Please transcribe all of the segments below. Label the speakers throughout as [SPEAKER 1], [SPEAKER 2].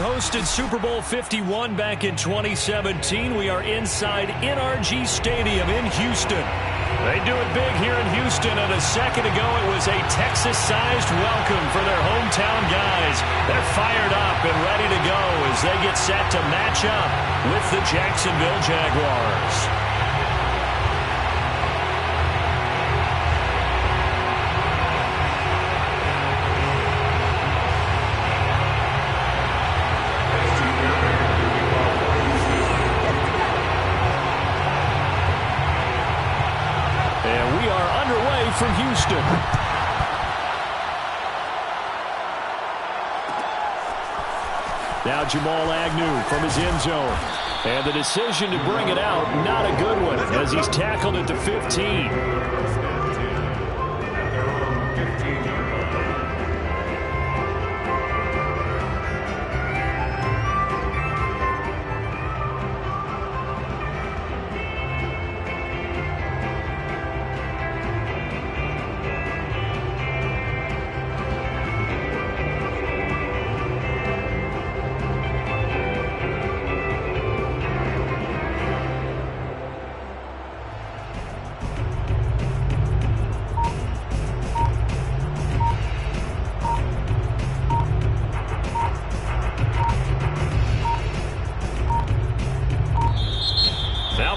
[SPEAKER 1] hosted Super Bowl 51 back in 2017. We are inside NRG Stadium in Houston. They do it big here in Houston, and a second ago it was a Texas-sized welcome for their hometown guys. They're fired up and ready to go as they get set to match up with the Jacksonville Jaguars. From Houston. Now Jamal Agnew from his end zone. And the decision to bring it out, not a good one, as he's tackled at the 15.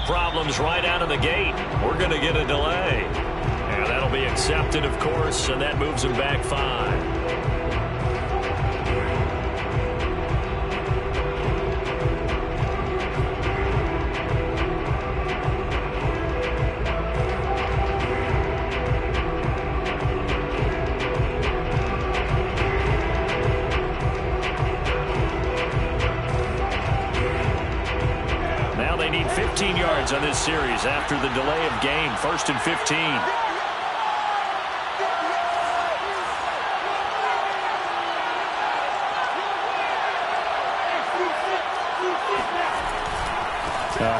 [SPEAKER 1] Problems right out of the gate. We're going to get a delay. And that'll be accepted, of course, and that moves him back 5. On this series after the delay of game. 1st and 15.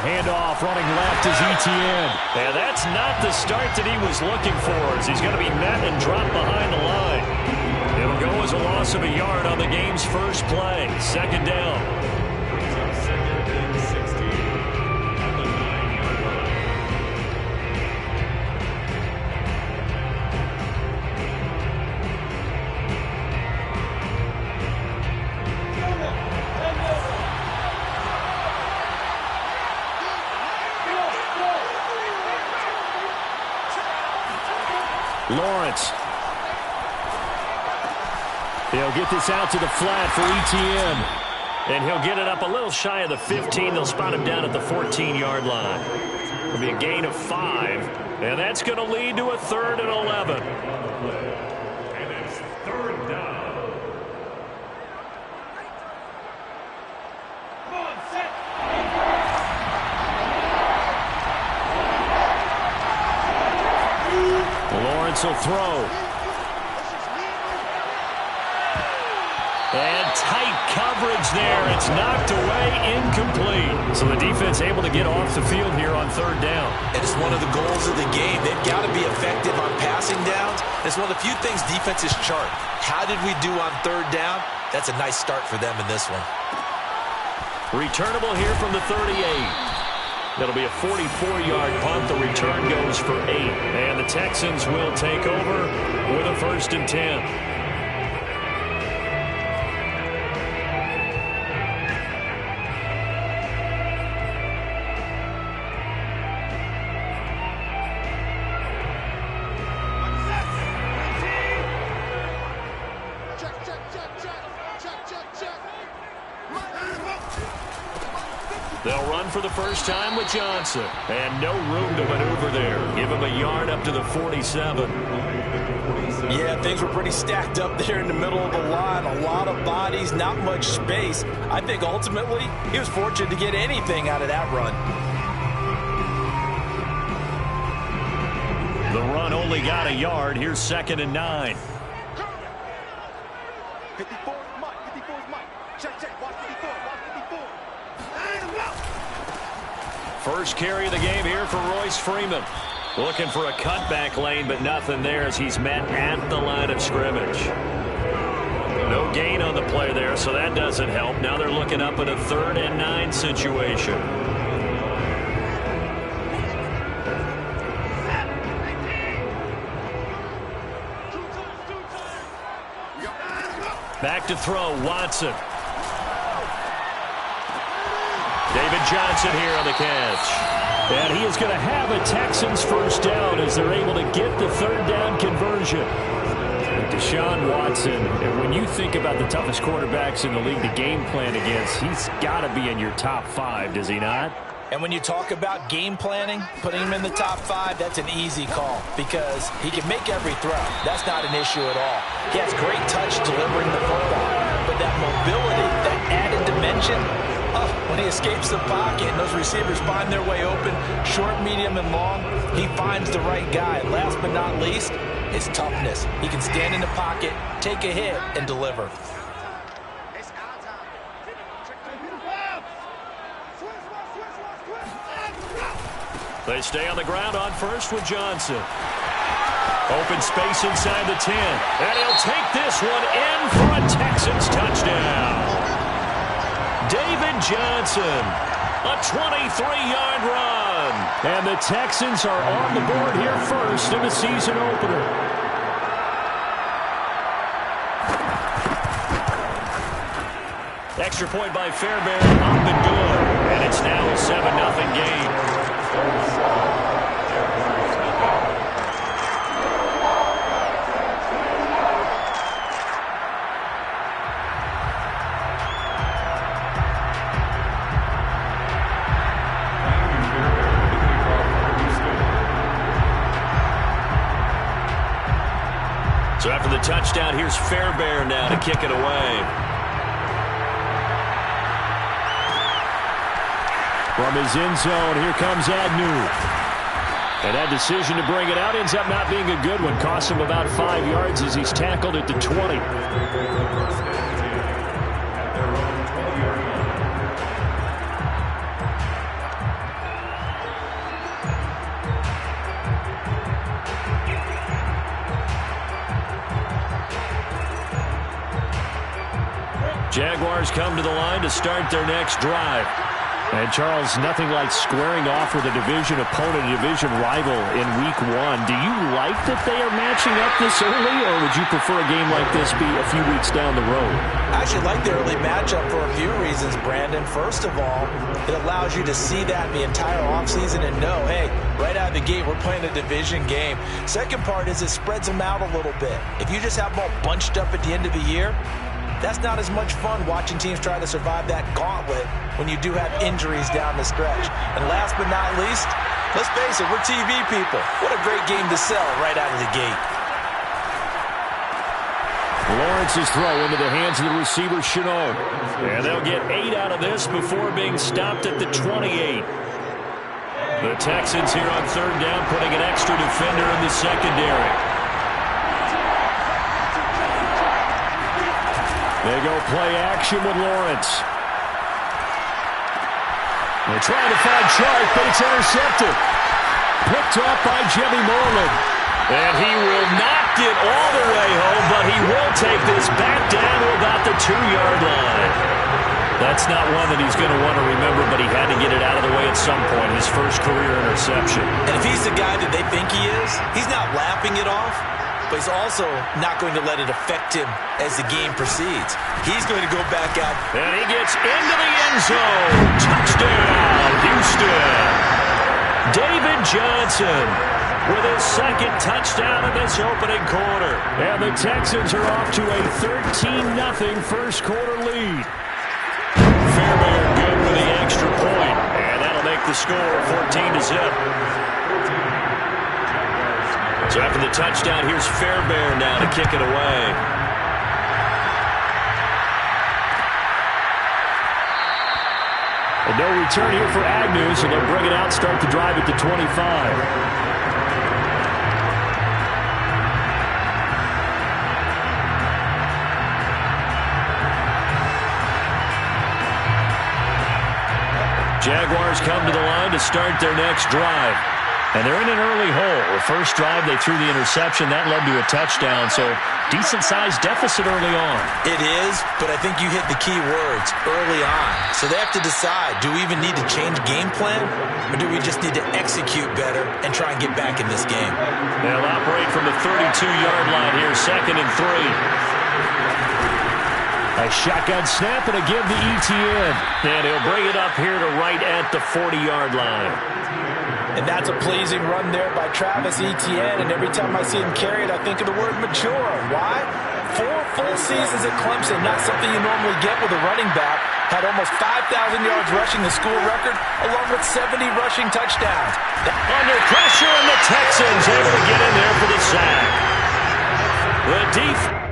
[SPEAKER 1] Handoff running left is Etienne. And that's not the start that he was looking for, as he's going to be met and dropped behind the line. It'll go as a loss of a yard on the game's first play. 2nd down. Lawrence. He'll get this out to the flat for Etienne. And he'll get it up a little shy of the 15. They'll spot him down at the 14-yard line. It'll be a gain of 5. And that's going to lead to a 3rd and 11. And it's 3rd down. Come on, set. Lawrence will throw. And tight coverage there. It's knocked away, incomplete. So the defense able to get off the field here on 3rd down.
[SPEAKER 2] And it's one of the goals of the game. They've got to be effective on passing downs. It's one of the few things defenses chart. How did we do on 3rd down? That's a nice start for them in this one.
[SPEAKER 1] Returnable here from the 38. That'll be a 44-yard punt. The return goes for 8. And the Texans will take over with a 1st and 10. They'll run for the first time with Johnson. And no room to maneuver there. Give him a yard up to the 47.
[SPEAKER 3] Yeah, things were pretty stacked up there in the middle of the line. A lot of bodies, not much space. I think ultimately he was fortunate to get anything out of that run.
[SPEAKER 1] The run only got a yard. Here's 2nd and 9.
[SPEAKER 4] 54 is Mike. 54 is Mike. Check. Watch 54. Watch 54.
[SPEAKER 1] First carry of the game here for Royce Freeman. Looking for a cutback lane, but nothing there as he's met at the line of scrimmage. No gain on the play there, so that doesn't help. Now they're looking up at a 3rd and 9 situation. Back to throw, Watson. David Johnson here on the catch. And he is going to have a Texans first down as they're able to get the 3rd down conversion. Deshaun Watson, and when you think about the toughest quarterbacks in the league to game plan against, he's got to be in your top 5, does he not?
[SPEAKER 3] And when you talk about game planning, putting him in the top 5, that's an easy call because he can make every throw. That's not an issue at all. He has great touch delivering the football, but that mobility, that added dimension, when he escapes the pocket and those receivers find their way open, short, medium, and long, he finds the right guy. And last but not least, his toughness. He can stand in the pocket, take a hit, and deliver.
[SPEAKER 1] They stay on the ground on first with Johnson. Open space inside the 10. And he'll take this one in for a Texans touchdown. David Johnson, a 23-yard run. And the Texans are on the board here first in the season opener. Extra point by Fairbairn, up and good. And it's now a 7-0 game. So after the touchdown, here's Fairbairn now to kick it away. From his end zone, here comes Agnew. And that decision to bring it out ends up not being a good one. Costs him about 5 yards as he's tackled at the 20. Jaguars come to the line to start their next drive. And, Charles, nothing like squaring off with a division opponent, a division rival in Week 1. Do you like that they are matching up this early, or would you prefer a game like this be a few weeks down the road?
[SPEAKER 3] I actually like the early matchup for a few reasons, Brandon. First of all, it allows you to see that the entire offseason and know, hey, right out of the gate, we're playing a division game. Second part is it spreads them out a little bit. If you just have them all bunched up at the end of the year, that's not as much fun watching teams try to survive that gauntlet when you do have injuries down the stretch. And last but not least, let's face it, we're TV people. What a great game to sell right out of the gate.
[SPEAKER 1] Lawrence's throw into the hands of the receiver, Chenault. And they'll get 8 out of this before being stopped at the 28. The Texans here on 3rd down, putting an extra defender in the secondary. They go play action with Lawrence. They're trying to find Chark, but it's intercepted. Picked up by Jimmy Moreland. And he will not get all the way home, but he will take this back down to about the 2-yard line. That's not one that he's going to want to remember, but he had to get it out of the way at some point, his first career interception.
[SPEAKER 3] And if he's the guy that they think he is, he's not laughing it off, but he's also not going to let it affect him as the game proceeds. He's going to go back out.
[SPEAKER 1] And he gets into the end zone. Touchdown, Houston. David Johnson with his second touchdown in this opening quarter. And the Texans are off to a 13-0 first quarter lead. Fairbairn good with the extra point. And that'll make the score 14-0. So after the touchdown, here's Fairbairn now to kick it away. And no return here for Agnew, so they'll bring it out, start the drive at the 25. Jaguars come to the line to start their next drive. And they're in an early hole. The first drive, they threw the interception. That led to a touchdown. So Decent-sized deficit early on.
[SPEAKER 3] It is, but I think you hit the key words, early on. So they have to decide, do we even need to change game plan, or do we just need to execute better and try and get back in this game?
[SPEAKER 1] They'll operate from the 32-yard line here, 2nd and 3. A shotgun snap and a give to Etienne. And he'll bring it up here to right at the 40-yard line.
[SPEAKER 3] And that's a pleasing run there by Travis Etienne. And every time I see him carry it, I think of the word mature. Why? 4 full seasons at Clemson, not something you normally get with a running back. Had almost 5,000 yards rushing, the school record, along with 70 rushing touchdowns.
[SPEAKER 1] Under pressure, and the Texans able to get in there for the sack. The defense.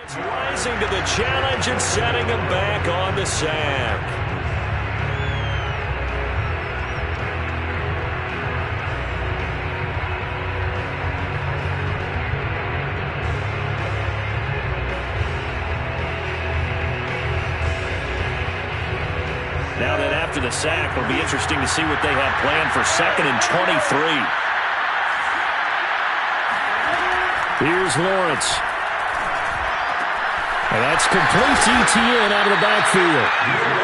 [SPEAKER 1] It's rising to the challenge and setting him back on the sack. Now that after the sack, it'll be interesting to see what they have planned for 2nd and 23. Here's Lawrence. And that's complete to Etienne out of the backfield.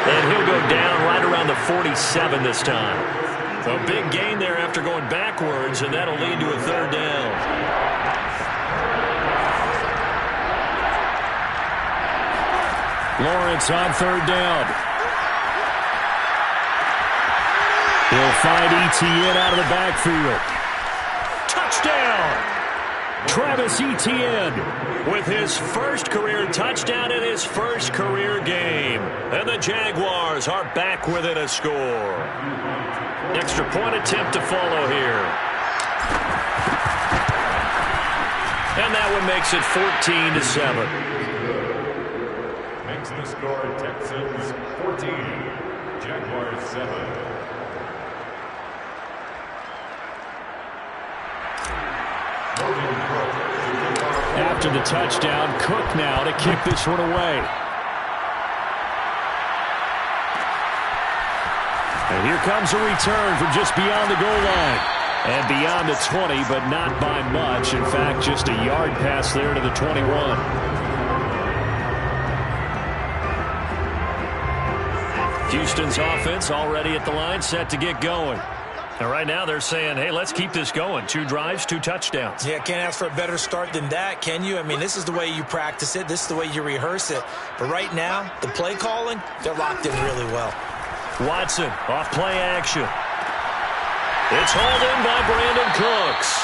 [SPEAKER 1] And he'll go down right around the 47 this time. So a big gain there after going backwards, and that'll lead to a 3rd down. Lawrence on 3rd down. He'll find Etienne out of the backfield. Touchdown! Travis Etienne with his first career touchdown in his first career game. And the Jaguars are back within a score. Extra point attempt to follow here. And that one makes it 14-7.
[SPEAKER 5] Makes the score Texans 14, Jaguars 7.
[SPEAKER 1] After the touchdown, Cook now to kick this one away. And here comes a return from just beyond the goal line. And beyond the 20, but not by much. In fact, just a yard pass there to the 21. Houston's offense already at the line, set to get going. And right now they're saying, hey, let's keep this going. 2 drives, 2 touchdowns.
[SPEAKER 3] Yeah, can't ask for a better start than that, can you? I mean, this is the way you practice it. This is the way you rehearse it. But right now, the play calling, they're locked in really well.
[SPEAKER 1] Watson, off play action. It's hauled in by Brandon Cooks.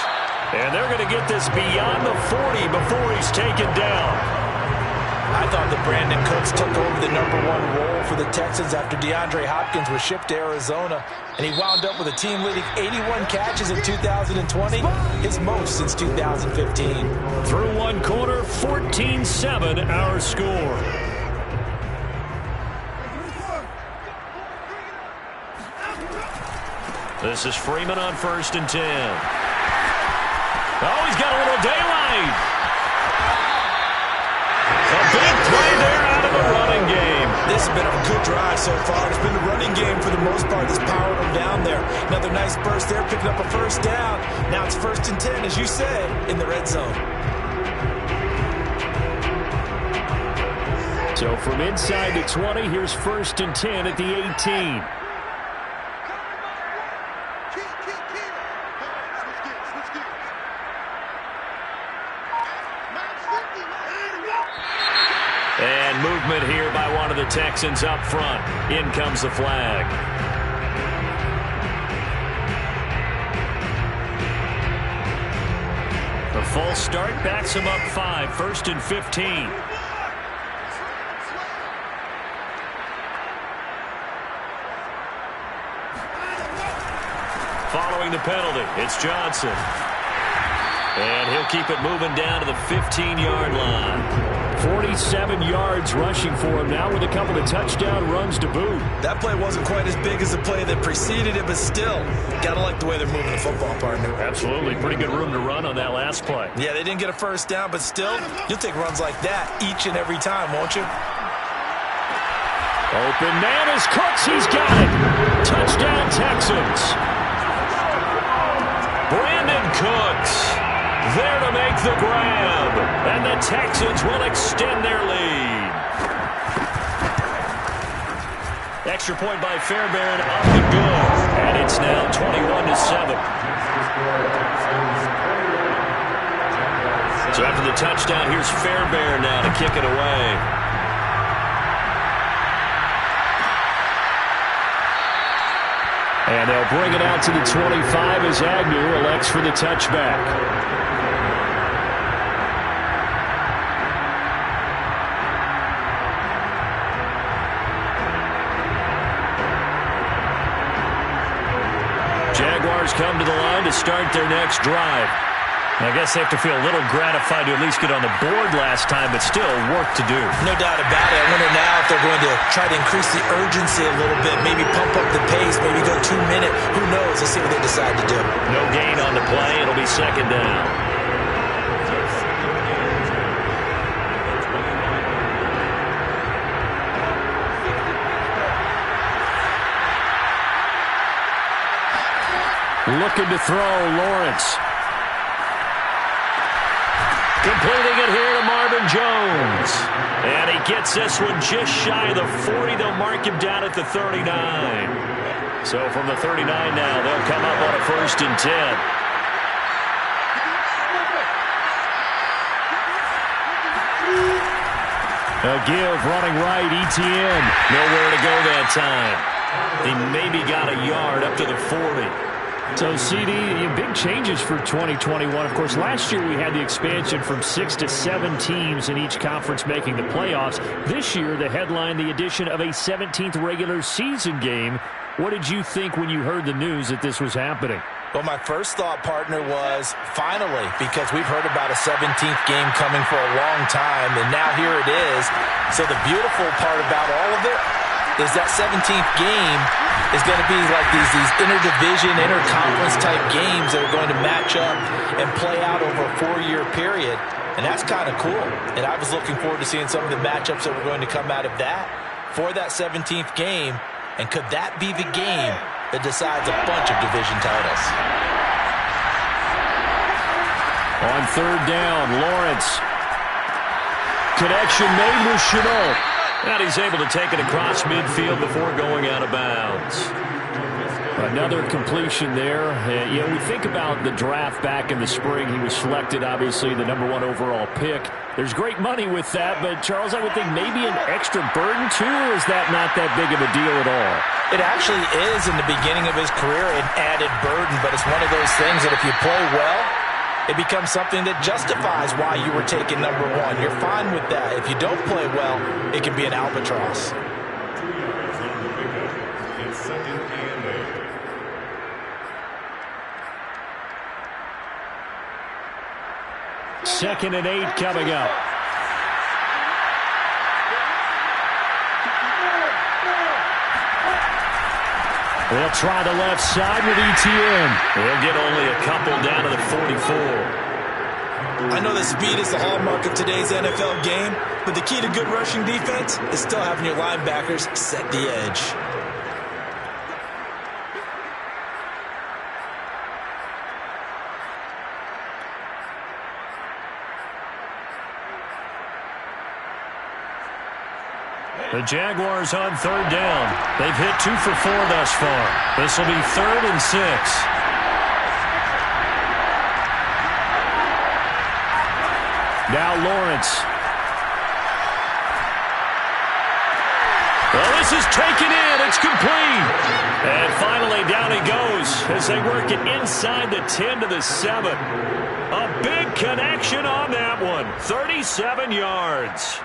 [SPEAKER 1] And they're going to get this beyond the 40 before he's taken down.
[SPEAKER 3] I thought that Brandon Cooks took over the #1 role for the Texans after DeAndre Hopkins was shipped to Arizona, and he wound up with a team-leading 81 catches in 2020, his most since 2015.
[SPEAKER 1] Through one quarter, 14-7 our score. This is Freeman on 1st and 10. Oh, he's got a little daylight. A big play there out of the running game.
[SPEAKER 3] This has been a good drive so far. It's been the running game for the most part that's powered them down there. Another nice burst there, picking up a first down. Now it's 1st and 10, as you said, in the red zone.
[SPEAKER 1] So from inside the 20, here's 1st and 10 at the 18. And movement here by one of the Texans up front. In comes the flag. A false start backs him up 5. 1st and 15. Following the penalty, it's Johnson. And he'll keep it moving down to the 15-yard line. 47 yards rushing for him now with a couple of touchdown runs to boot.
[SPEAKER 3] That play wasn't quite as big as the play that preceded it, but still, gotta like the way they're moving the football, partner.
[SPEAKER 1] Absolutely. Pretty good room to run on that last play.
[SPEAKER 3] Yeah, they didn't get a first down, but still, you'll take runs like that each and every time, won't you?
[SPEAKER 1] Open man is Cooks. He's got it. Touchdown, Texans. Brandon Cooks there to make the grab. And the Texans will extend their lead. Extra point by Fairbairn up and good. And it's now 21-7. So after the touchdown, here's Fairbairn now to kick it away. And they'll bring it out to the 25 as Agnew elects for the touchback. Jaguars come to the line to start their next drive. I guess they have to feel a little gratified to at least get on the board last time, but still work to do.
[SPEAKER 3] No doubt about it. I wonder now if they're going to try to increase the urgency a little bit, maybe pump up the pace, maybe go 2-minute. Who knows? Let's see what they decide to do.
[SPEAKER 1] No gain on the play. It'll be 2nd down. Looking to throw, Lawrence. Completing it here to Marvin Jones. And he gets this one just shy of the 40. They'll mark him down at the 39. So from the 39 now, they'll come up on a 1st and 10. A give running right, Etienne. Nowhere to go that time. He maybe got a yard up to the 40. So, CD, big changes for 2021. Of course, last year we had the expansion from 6 to 7 teams in each conference making the playoffs. This year, the headline, the addition of a 17th regular season game. What did you think when you heard the news that this was happening?
[SPEAKER 3] Well, my first thought, partner, was finally, because we've heard about a 17th game coming for a long time, and now here it is. So the beautiful part about all of it is that 17th game is going to be like these interdivision, interconference type games that are going to match up and play out over a 4-year period. And that's kind of cool. And I was looking forward to seeing some of the matchups that were going to come out of that for that 17th game. And could that be the game that decides a bunch of division titles?
[SPEAKER 1] On 3rd down, Lawrence. Connection made with Chenault. And he's able to take it across midfield before going out of bounds. Another completion there. We think about the draft back in the spring. He was selected, obviously, the #1 overall pick. There's great money with that, but, Charles, I would think maybe an extra burden, too, or is that not that big of a deal at all?
[SPEAKER 3] It actually is in the beginning of his career an added burden, but it's one of those things that if you play well, it becomes something that justifies why you were taken number one. You're fine with that. If you don't play well, it can be an albatross.
[SPEAKER 5] 2 yards on the pickup. It's second and 8.
[SPEAKER 1] Second and 8 coming up. They'll try the left side with ETN. They'll get only a couple down to the 44.
[SPEAKER 3] I know that speed is the hallmark of today's NFL game, but the key to good rushing defense is still having your linebackers set the edge.
[SPEAKER 1] The Jaguars on third down. They've hit 2 for 4 thus far. This will be 3rd and 6. Now Lawrence. Well, this is taken in. It's complete. And finally down he goes as they work it inside the 10 to the 7. A big connection on that one. 37 yards.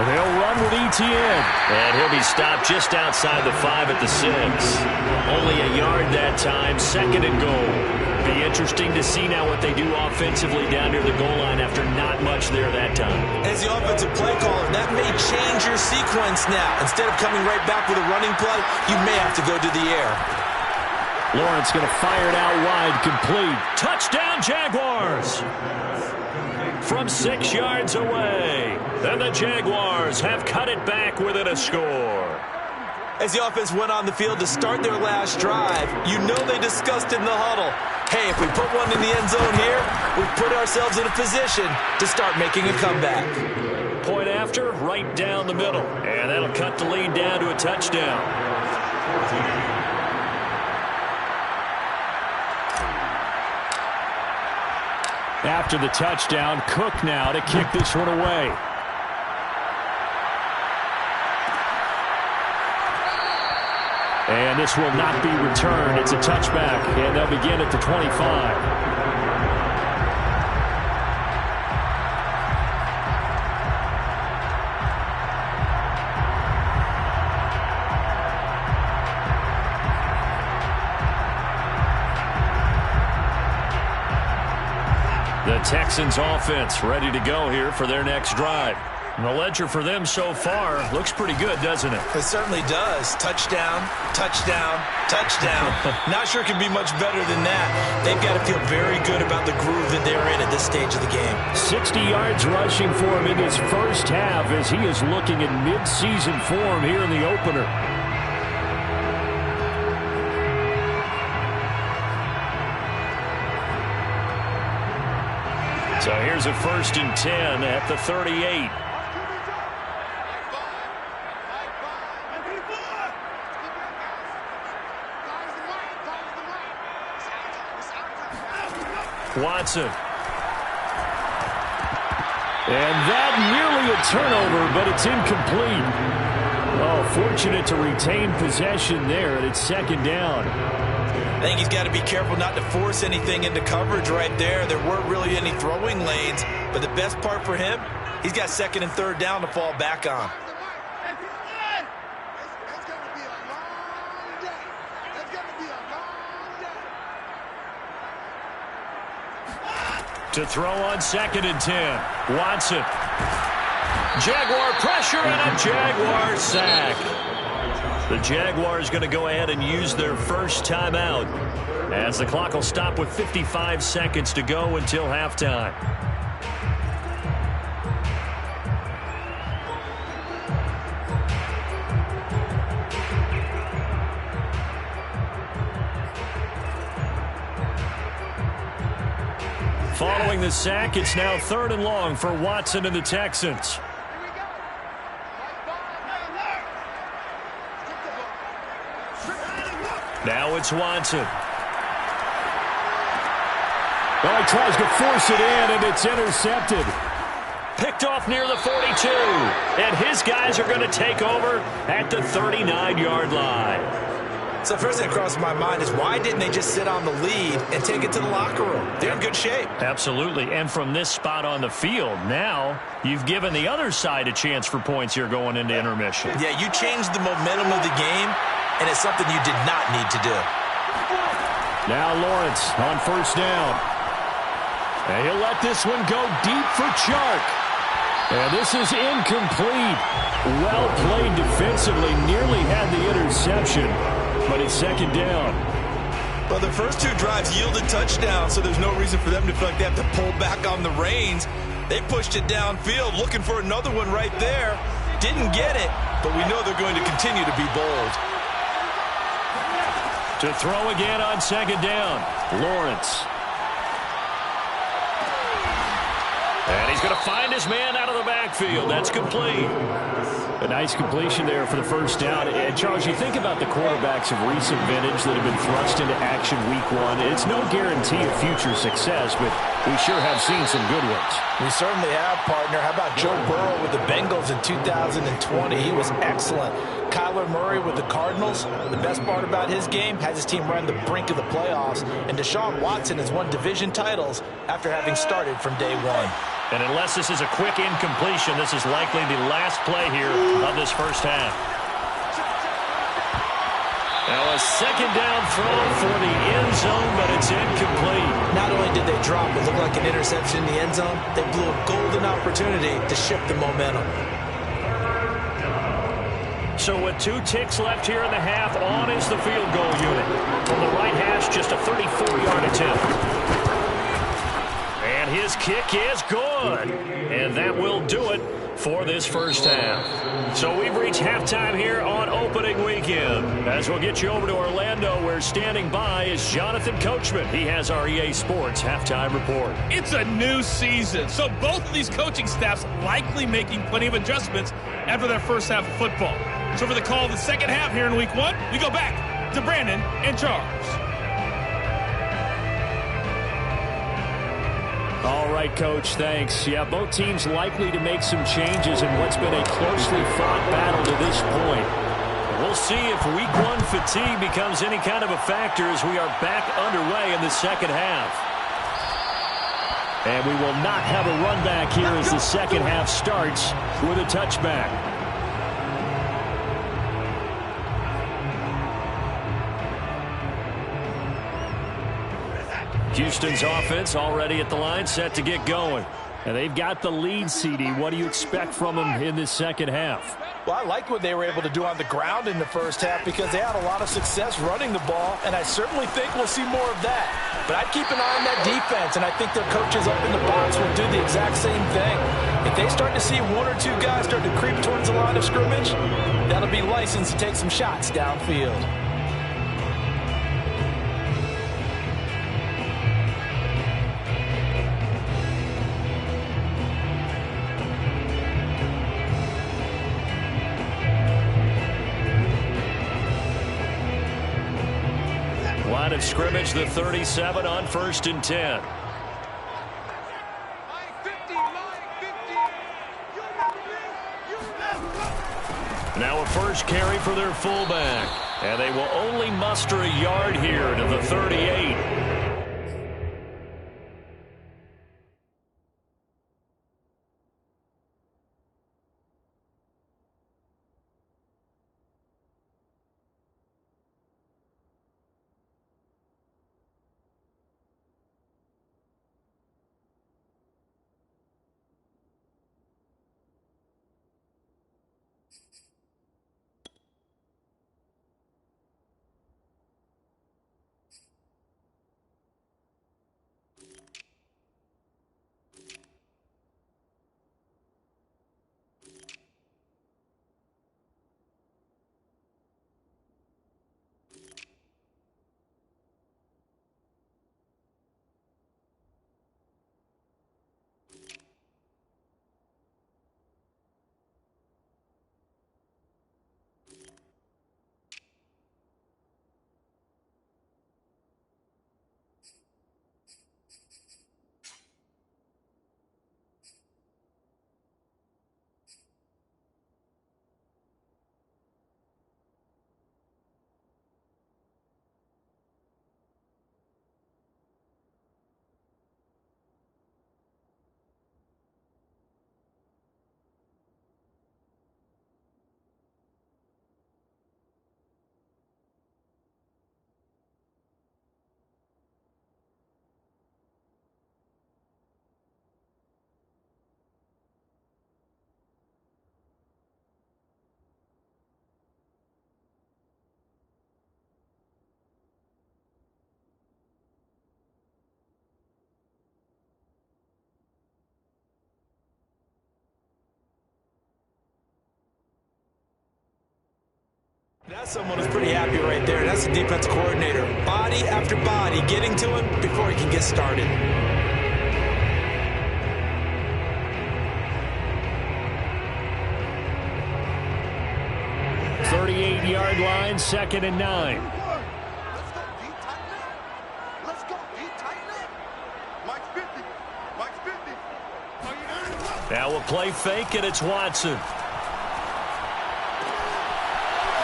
[SPEAKER 1] They'll run with ETN. And he'll be stopped just outside the 5 at the 6. Only a yard that time, 2nd and goal. Be interesting to see now what they do offensively down near the goal line after not much there that time.
[SPEAKER 3] As the offensive play caller, that may change your sequence now. Instead of coming right back with a running play, you may have to go to the air.
[SPEAKER 1] Lawrence going to fire it out wide, complete. Touchdown, Jaguars! From 6 yards away. And the Jaguars have cut it back within a score.
[SPEAKER 3] As the offense went on the field to start their last drive, you know they discussed in the huddle, hey, if we put one in the end zone here, we put ourselves in a position to start making a comeback.
[SPEAKER 1] Point after, right down the middle. And that'll cut the lead down to a touchdown. After the touchdown, Cook now to kick this one away. And this will not be returned. It's a touchback, and they'll begin at the 25. The Texans offense ready to go here for their next drive. And the ledger for them so far looks pretty good, doesn't it?
[SPEAKER 3] It certainly does. Touchdown, touchdown, touchdown. Not sure it can be much better than that. They've got to feel very good about the groove that they're in at this stage of the game.
[SPEAKER 1] 60 yards rushing for him in his first half as he is looking in mid-season form here in the opener. So here's a 1st and 10 at the 38. Watson. And that nearly a turnover, but it's incomplete. Oh, fortunate to retain possession there, and it's 2nd down.
[SPEAKER 3] I think he's got to be careful not to force anything into coverage right there. There weren't really any throwing lanes, but the best part for him, he's got 2nd and 3rd down to fall back on.
[SPEAKER 1] To throw on 2nd and 10. Watson. Jaguar pressure and a Jaguar sack. The Jaguars going to go ahead and use their first timeout as the clock will stop with 55 seconds to go until halftime. Following the sack, it's now 3rd and long for Watson and the Texans. Now it's Watson. Oh, he tries to force it in, and it's intercepted. Picked off near the 42. And his guys are going to take over at the 39-yard line.
[SPEAKER 3] So the first thing that crosses my mind is why didn't they just sit on the lead and take it to the locker room? They're in good shape.
[SPEAKER 1] Absolutely. And from this spot on the field, now you've given the other side a chance for points here going into intermission.
[SPEAKER 3] Yeah, you changed the momentum of the game, and it's something you did not need to do.
[SPEAKER 1] Now Lawrence on first down. And he'll let this one go deep for Chark. And this is incomplete. Well played defensively. Nearly had the interception, but it's second down.
[SPEAKER 3] Well, the first two drives yielded touchdowns, so there's no reason for them to feel like they have to pull back on the reins. They pushed it downfield, looking for another one right there. Didn't get it, but we know they're going to continue to be bold.
[SPEAKER 1] To throw again on second down, Lawrence. And he's going to find his man out of the backfield. That's complete. A nice completion there for the first down. And, Charles, you think about the quarterbacks of recent vintage that have been thrust into action week one. It's no guarantee of future success, but we sure have seen some good ones.
[SPEAKER 3] We certainly have, partner. How about Joe Burrow with the Bengals in 2020? He was excellent. Kyler Murray with the Cardinals. The best part about his game, has his team right on the brink of the playoffs. And Deshaun Watson has won division titles after having started from day one.
[SPEAKER 1] And unless this is a quick incompletion, this is likely the last play here of this first half. Now a second down throw for the end zone, but it's incomplete.
[SPEAKER 3] Not only did they drop what looked like an interception in the end zone, they blew a golden opportunity to shift the momentum.
[SPEAKER 1] So with 2 ticks left here in the half, on is the field goal unit. From the right hash, just a 34-yard attempt. And his kick is good. And that will do it for this first half. So we've reached halftime here on opening weekend. As we'll get you over to Orlando, where standing by is Jonathan Coachman. He has our EA Sports halftime report.
[SPEAKER 6] It's a new season, so both of these coaching staffs likely making plenty of adjustments after their first half of football. So for the call of the second half here in week one, we go back to Brandon and Charles.
[SPEAKER 1] All right, Coach, thanks. Yeah, both teams likely to make some changes in what's been a closely fought battle to this point. We'll see if week one fatigue becomes any kind of a factor as we are back underway in the second half. And we will not have a run back here as the second half starts with a touchback. Houston's offense already at the line, set to get going. And they've got the lead, CD. What do you expect from them in this second half?
[SPEAKER 3] Well, I liked what they were able to do on the ground in the first half because they had a lot of success running the ball, and I certainly think we'll see more of that. But I'd keep an eye on that defense, and I think their coaches up in the box will do the exact same thing. If they start to see 1 or 2 guys start to creep towards the line of scrimmage, that'll be licensed to take some shots downfield.
[SPEAKER 1] Line of scrimmage, the 37 on 1st and 10. Now a first carry for their fullback. And they will only muster a yard here to the 38.
[SPEAKER 3] That's someone who's pretty happy right there. That's the defense coordinator. Body after body getting to him before he can get started.
[SPEAKER 1] 38-yard line, 2nd and 9.
[SPEAKER 4] Let's go, D tight now. Let's go, D tight now. Mike's 50. Mike's 50.
[SPEAKER 1] Now we'll play fake, and it's Watson.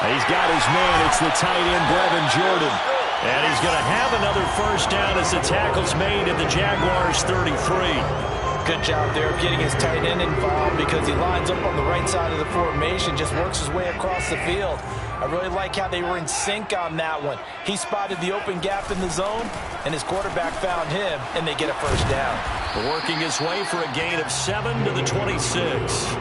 [SPEAKER 1] He's got his man. It's the tight end, Brevin Jordan. And he's going to have another first down as the tackle's made at the Jaguars' 33.
[SPEAKER 3] Good job there of getting his tight end involved because he lines up on the right side of the formation, just works his way across the field. I really like how they were in sync on that one. He spotted the open gap in the zone, and his quarterback found him, and they get a first down.
[SPEAKER 1] Working his way for a gain of 7 to the 26.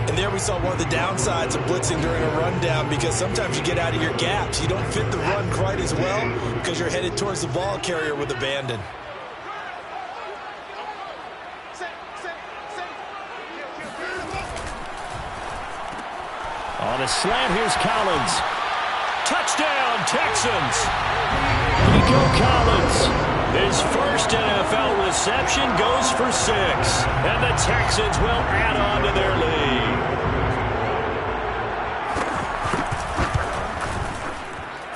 [SPEAKER 3] And there we saw one of the downsides of blitzing during a rundown because sometimes you get out of your gaps. You don't fit the run quite as well because you're headed towards the ball carrier with abandon.
[SPEAKER 1] On a slant, here's Collins. Touchdown, Texans. Nico Collins. His first NFL reception goes for 6. And the Texans will add on to their lead.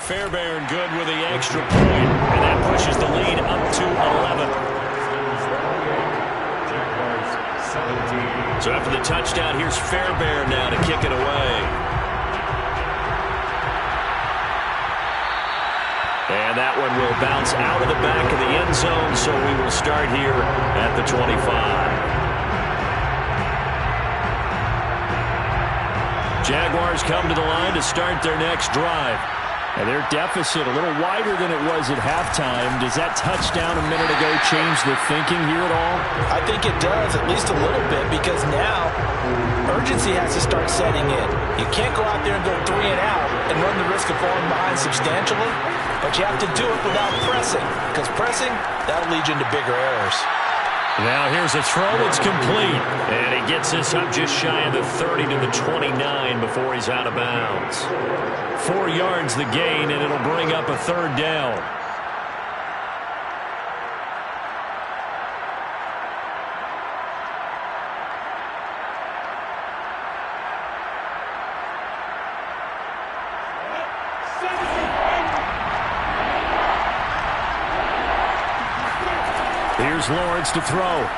[SPEAKER 1] Fairbairn good with the extra point. And that pushes the lead up to 11. So after the touchdown, here's Fairbairn now to kick it away. And that one will bounce out of the back of the end zone, so we will start here at the 25. Jaguars come to the line to start their next drive. And their deficit a little wider than it was at halftime. Does that touchdown a minute ago change the thinking here at all?
[SPEAKER 3] I think it does, at least a little bit, because now urgency has to start setting in. You can't go out there and go 3 and out and run the risk of falling behind substantially, but you have to do it without pressing, because pressing, that'll lead you into bigger errors.
[SPEAKER 1] Now here's a throw. It's complete. And he gets this up just shy of the 30 to the 29 before he's out of bounds. 4 yards the gain, and it'll bring up a 3rd down. Here's Lawrence to throw.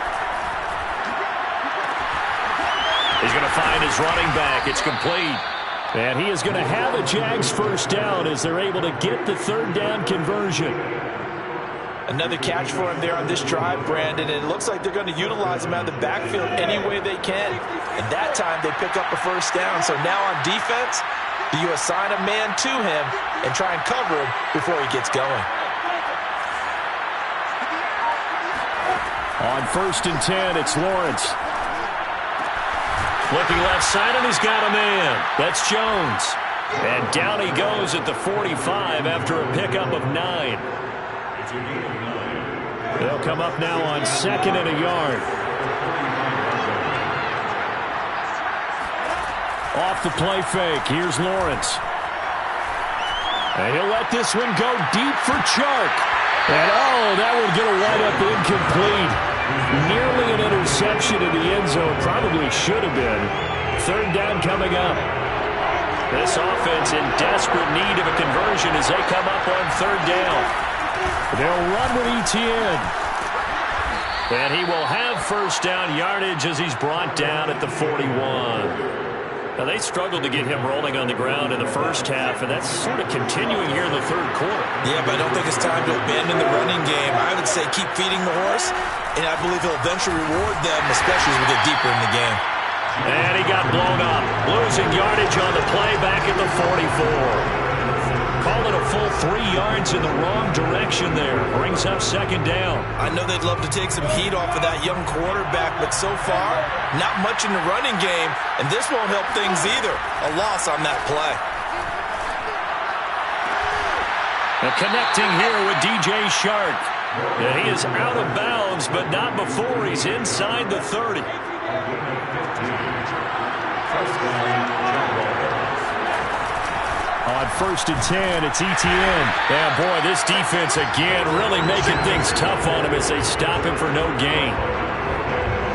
[SPEAKER 1] He's going to find his running back. It's complete. And he is going to have a Jags first down as they're able to get the 3rd down conversion.
[SPEAKER 3] Another catch for him there on this drive, Brandon, and it looks like they're going to utilize him out of the backfield any way they can. And that time they pick up a first down. So now on defense, do you assign a man to him and try and cover him before he gets going?
[SPEAKER 1] On 1st and 10, it's Lawrence. Looking left side, and he's got a man. That's Jones. And down he goes at the 45 after a pickup of 9. They'll come up now on 2nd and a yard. Off the play fake, here's Lawrence. And he'll let this one go deep for Chark. And oh, that would get a wind up incomplete. Nearly an interception in the end zone. Probably should have been. 3rd down coming up. This offense in desperate need of a conversion as they come up on 3rd down. They'll run with Etienne. And he will have first down yardage as he's brought down at the 41. Now, they struggled to get him rolling on the ground in the first half, and that's sort of continuing here in the 3rd quarter.
[SPEAKER 3] Yeah, but I don't think it's time to abandon the running game. I would say keep feeding the horse, and I believe he'll eventually reward them, especially as we get deeper in the game.
[SPEAKER 1] And he got blown up. Losing yardage on the play back at the 44. Call it a full 3 yards in the wrong direction there. Brings up 2nd down.
[SPEAKER 3] I know they'd love to take some heat off of that young quarterback, but so far, not much in the running game, and this won't help things either. A loss on that play.
[SPEAKER 1] And connecting here with DJ Shark. And he is out of bounds, but not before he's inside the 30. On 1st and 10, it's ETN. Yeah, boy, this defense again really making things tough on him as they stop him for no gain.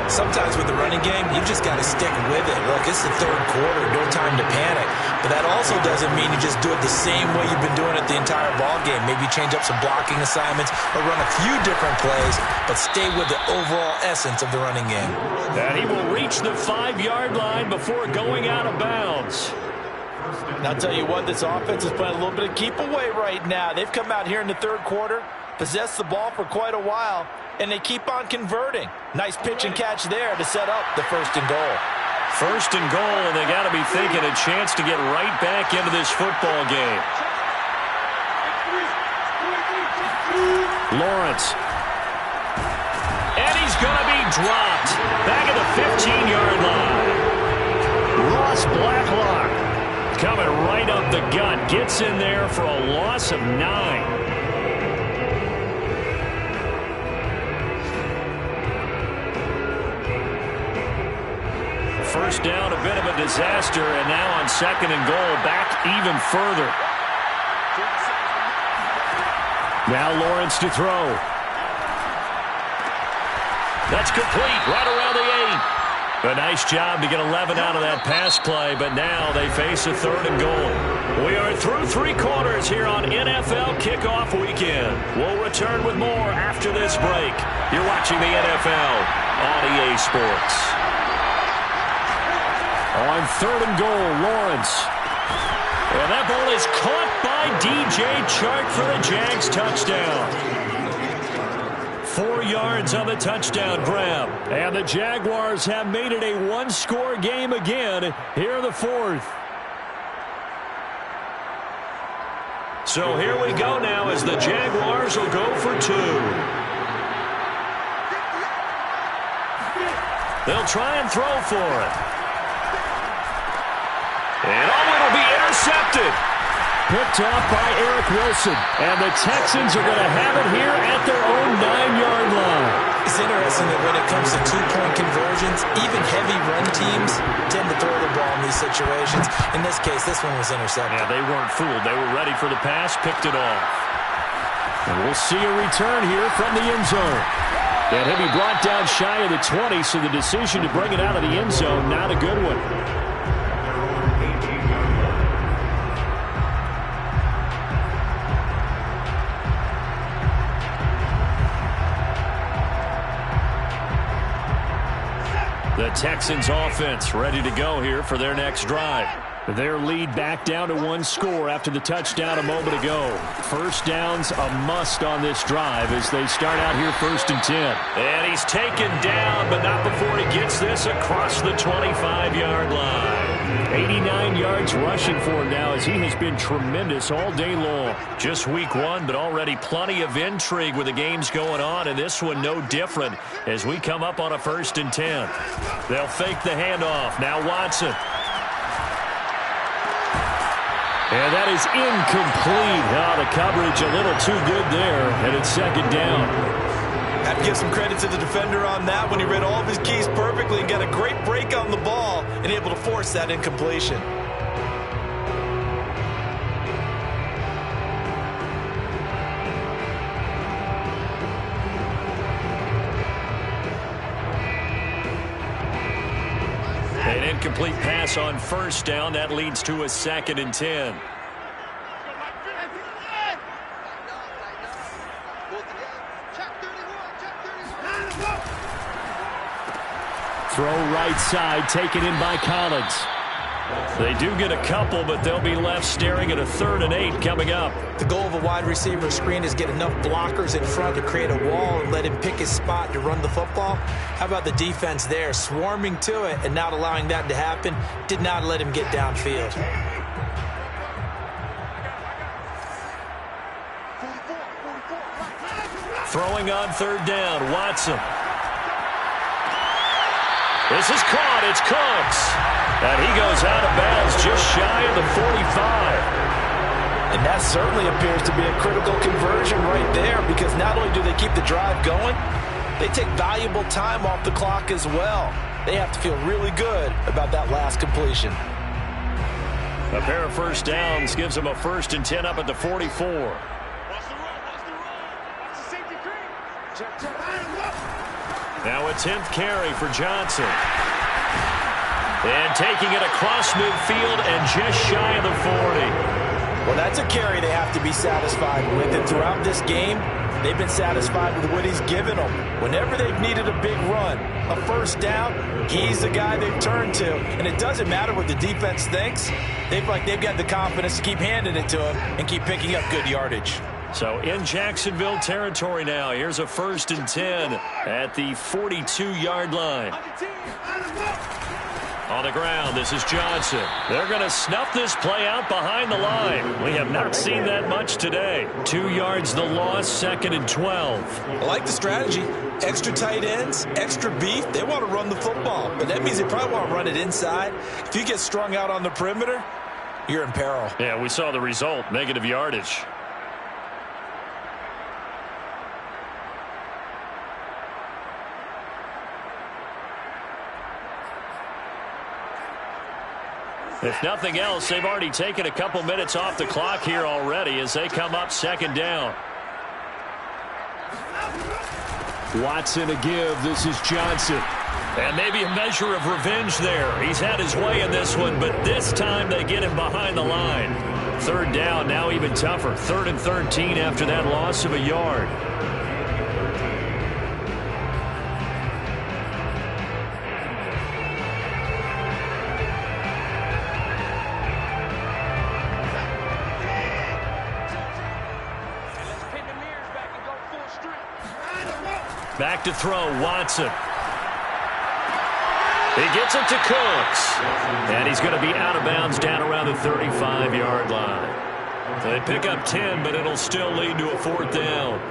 [SPEAKER 3] Sometimes with the running game, you just got to stick with it. Look, it's the third quarter, no time to panic. But that also doesn't mean you just do it the same way you've been doing it the entire ball game. Maybe change up some blocking assignments or run a few different plays, but stay with the overall essence of the running game.
[SPEAKER 1] And he will reach the 5-yard line before going out of bounds.
[SPEAKER 3] And I'll tell you what, this offense is playing a little bit of keep away right now. They've come out here in the third quarter, possessed the ball for quite a while, and they keep on converting. Nice pitch and catch there to set up the 1st and goal.
[SPEAKER 1] 1st and goal, and they got to be thinking a chance to get right back into this football game. Lawrence. And he's going to be dropped. Back at the 15-yard line. Ross Blacklock coming right up the gut. Gets in there for a loss of 9. First down, a bit of a disaster, and now on 2nd and goal, back even further. Now Lawrence to throw. That's complete, right around the 8. A nice job to get 11 out of that pass play, but now they face a 3rd and goal. We are through 3 quarters here on NFL Kickoff Weekend. We'll return with more after this break. You're watching the NFL on EA Sports. On 3rd and goal, Lawrence. And that ball is caught by DJ Chark for the Jags touchdown. 4 yards on the touchdown grab. And the Jaguars have made it a 1-score game again here in the 4th. So here we go now as the Jaguars will go for 2. They'll try and throw for it. And it'll be intercepted. Picked off by Eric Wilson. And the Texans are going to have it here at their own 9-yard line.
[SPEAKER 3] It's interesting that when it comes to 2-point conversions, even heavy run teams tend to throw the ball in these situations. In this case, this one was intercepted.
[SPEAKER 1] Yeah, they weren't fooled. They were ready for the pass, picked it off. And we'll see a return here from the end zone. And he'll be brought down shy of the 20, so the decision to bring it out of the end zone, not a good one. The Texans offense ready to go here for their next drive. Their lead back down to 1 score after the touchdown a moment ago. First down's a must on this drive as they start out here 1st and 10. And he's taken down, but not before he gets this across the 25-yard line. 89 yards rushing for him now as he has been tremendous all day long. Just week 1, but already plenty of intrigue with the games going on, and this one no different as we come up on a 1st and 10. They'll fake the handoff. Now Watson. And that is incomplete. The coverage a little too good there, and it's 2nd down.
[SPEAKER 3] Have to give some credit to the defender on that when he read all of his keys perfectly and got a great break on the ball and able to force that incompletion.
[SPEAKER 1] An incomplete pass on 1st down. That leads to a 2nd and 10. Throw right side, taken in by Collins. They do get a couple, but they'll be left staring at a 3rd and 8 coming up.
[SPEAKER 3] The goal of a wide receiver screen is get enough blockers in front to create a wall and let him pick his spot to run the football. How about the defense there, swarming to it and not allowing that to happen? Did not let him get downfield.
[SPEAKER 1] Throwing on 3rd down, Watson. This is caught. It's Cooks. And he goes out of bounds just shy of the 45.
[SPEAKER 3] And that certainly appears to be a critical conversion right there because not only do they keep the drive going, they take valuable time off the clock as well. They have to feel really good about that last completion.
[SPEAKER 1] A pair of first downs gives them a 1st and 10 up at the 44. Now a 10th carry for Johnson. And taking it across midfield and just shy of the 40.
[SPEAKER 3] Well, that's a carry they have to be satisfied with. And throughout this game, they've been satisfied with what he's given them. Whenever they've needed a big run, a first down, he's the guy they've turned to. And it doesn't matter what the defense thinks. They've got the confidence to keep handing it to him and keep picking up good yardage.
[SPEAKER 1] So in Jacksonville territory now. Here's a 1st and 10 at the 42-yard line. On the ground, this is Johnson. They're going to snuff this play out behind the line. We have not seen that much today. 2 yards the loss, 2nd and 12.
[SPEAKER 3] I like the strategy. Extra tight ends, extra beef. They want to run the football, but that means they probably want to run it inside. If you get strung out on the perimeter, you're in peril.
[SPEAKER 1] Yeah, we saw the result, negative yardage. If nothing else, they've already taken a couple minutes off the clock here already as they come up 2nd down. Watson a give. This is Johnson. And maybe a measure of revenge there. He's had his way in this one, but this time they get him behind the line. 3rd down, now even tougher. 3rd and 13 after that loss of a yard. Back to throw, Watson. He gets it to Cooks. And he's going to be out of bounds down around the 35-yard line. They pick up 10, but it'll still lead to a 4th down.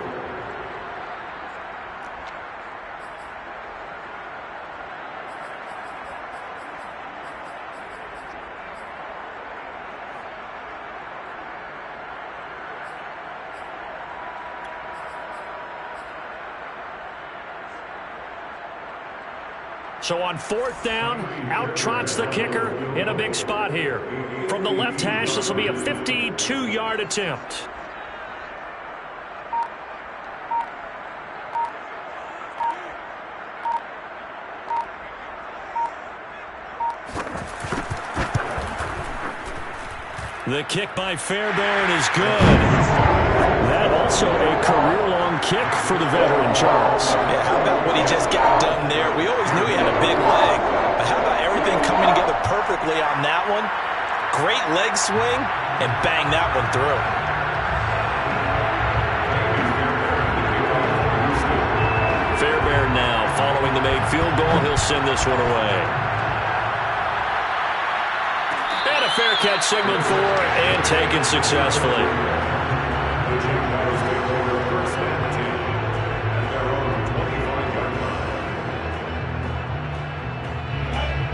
[SPEAKER 1] So on 4th down, out trots the kicker in a big spot here. From the left hash, this will be a 52-yard attempt. The kick by Fairbairn is good. That also a career-long kick for the veteran, Charles.
[SPEAKER 3] Yeah, how about what he just got done there? We always knew he had a big leg, but how about everything coming together perfectly on that one? Great leg swing, and bang that one through.
[SPEAKER 1] Fairbairn now following the made field goal. He'll send this one away. And a fair catch signaled for and taken successfully.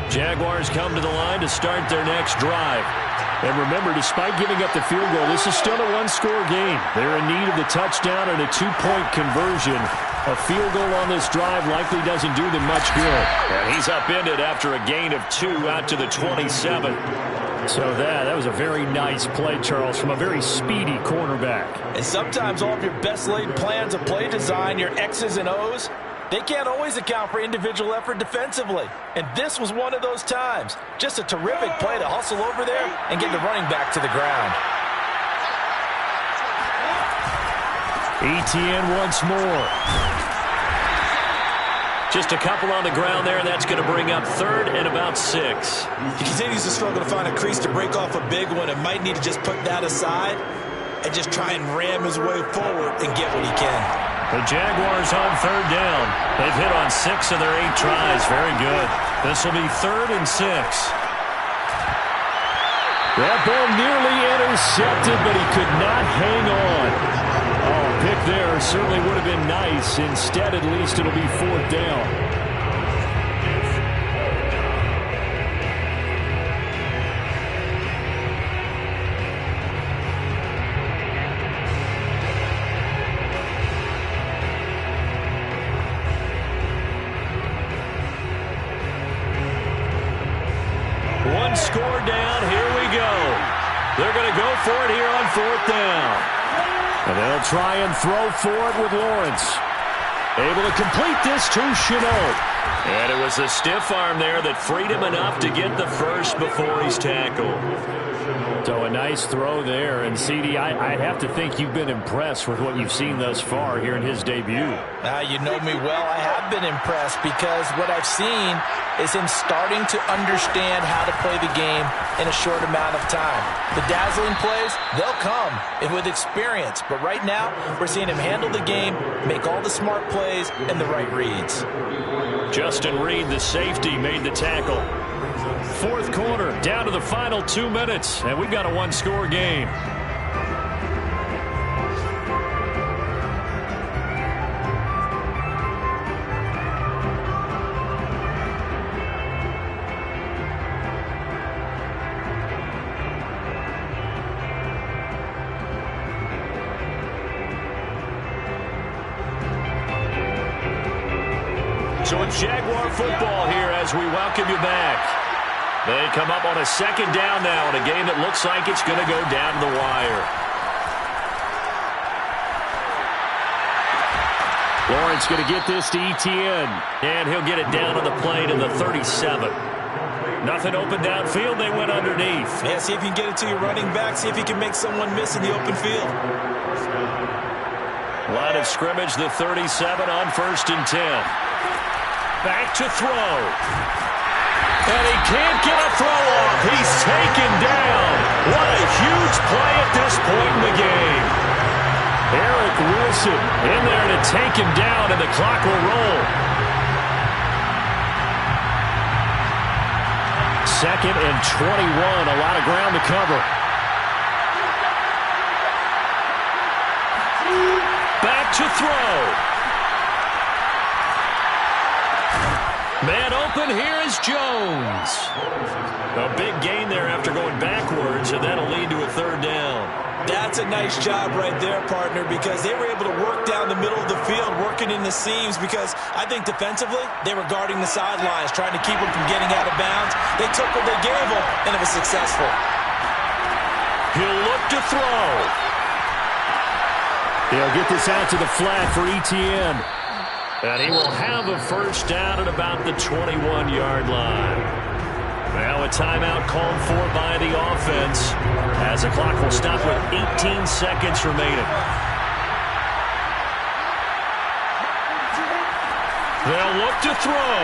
[SPEAKER 1] Jaguars come to the line to start their next drive. And remember, despite giving up the field goal, this is still a one-score game. They're in need of the touchdown and a two-point conversion. A field goal on this drive likely doesn't do them much good. And he's upended after a gain of 2 out to the 27. So that was a very nice play, Charles, from a very speedy cornerback.
[SPEAKER 3] And sometimes all of your best-laid plans of play design, your X's and O's, they can't always account for individual effort defensively. And this was one of those times. Just a terrific play to hustle over there and get the running back to the ground.
[SPEAKER 1] ETN once more. Just a couple on the ground there. That's going to bring up 3rd and about 6.
[SPEAKER 3] He continues to struggle to find a crease to break off a big one and might need to just put that aside and just try and ram his way forward and get what he can.
[SPEAKER 1] The Jaguars on 3rd down. They've hit on 6 of their 8 tries. Very good. This will be 3rd and 6. That ball nearly intercepted, but he could not hang on. Oh, pick there certainly would have been nice. Instead, at least it'll be 4th down. score down. Here we go. They're going to go for it here on 4th down. And they'll try and throw for it with Lawrence. Able to complete this to Chenault. And it was a stiff arm there that freed him enough to get the first before he's tackled. So a nice throw there. And, CD, I have to think you've been impressed with what you've seen thus far here in his debut.
[SPEAKER 3] You know me well. I have been impressed because what I've seen is him starting to understand how to play the game in a short amount of time. The dazzling plays, they'll come with experience. But right now, we're seeing him handle the game, make all the smart plays, and the right reads.
[SPEAKER 1] Justin Reed, the safety, made the tackle. 4th quarter, down to the final 2 minutes, and we've got a one-score game. So it's Jaguar football here as we welcome you back. They come up on a 2nd down now in a game that looks like it's going to go down the wire. Lawrence going to get this to Etienne, and he'll get it down on the play to the 37. Nothing open downfield. They went underneath.
[SPEAKER 3] Yeah, see if you can get it to your running back. See if you can make someone miss in the open field.
[SPEAKER 1] Line of scrimmage, the 37 on 1st and 10. Back to throw. And he can't get a throw off. He's taken down. What a huge play at this point in the game. Eric Wilson in there to take him down, and the clock will roll. 2nd and 21. A lot of ground to cover. Back to throw. Man open, here is Jones. A big gain there after going backwards, and that'll lead to a 3rd down.
[SPEAKER 3] That's a nice job right there, partner, because they were able to work down the middle of the field, working in the seams, because I think defensively, they were guarding the sidelines, trying to keep them from getting out of bounds. They took what they gave them, and it was successful.
[SPEAKER 1] He'll look to throw. He'll get this out to the flat for Etienne. And he will have a 1st down at about the 21-yard line. Now a timeout called for by the offense as the clock will stop with 18 seconds remaining. They'll look to throw.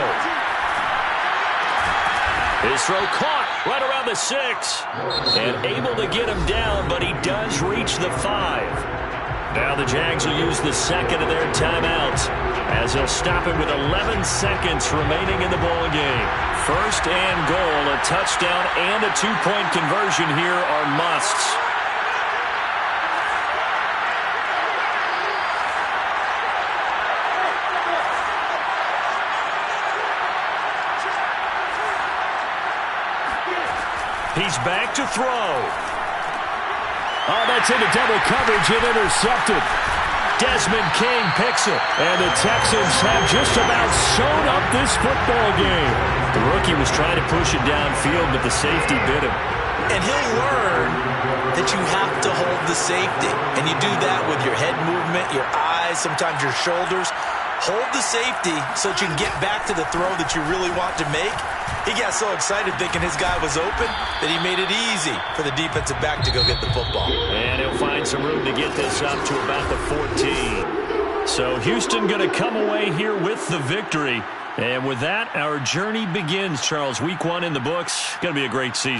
[SPEAKER 1] His throw caught right around the 6. And able to get him down, but he does reach the 5. Now the Jags will use the 2nd of their timeouts as they'll stop it with 11 seconds remaining in the ball game. 1st and goal, a touchdown and a 2-point conversion here are musts. He's back to throw. Oh, that's into double coverage and intercepted. Desmond King picks it. And the Texans have just about sewn up this football game. The rookie was trying to push it downfield, but the safety bit him.
[SPEAKER 3] And he'll learn that you have to hold the safety. And you do that with your head movement, your eyes, sometimes your shoulders. Hold the safety so that you can get back to the throw that you really want to make. He got so excited thinking his guy was open that he made it easy for the defensive back to go get the football.
[SPEAKER 1] And he'll find some room to get this up to about the 14. So Houston going to come away here with the victory. And with that, our journey begins, Charles. Week 1 in the books. Going to be a great season.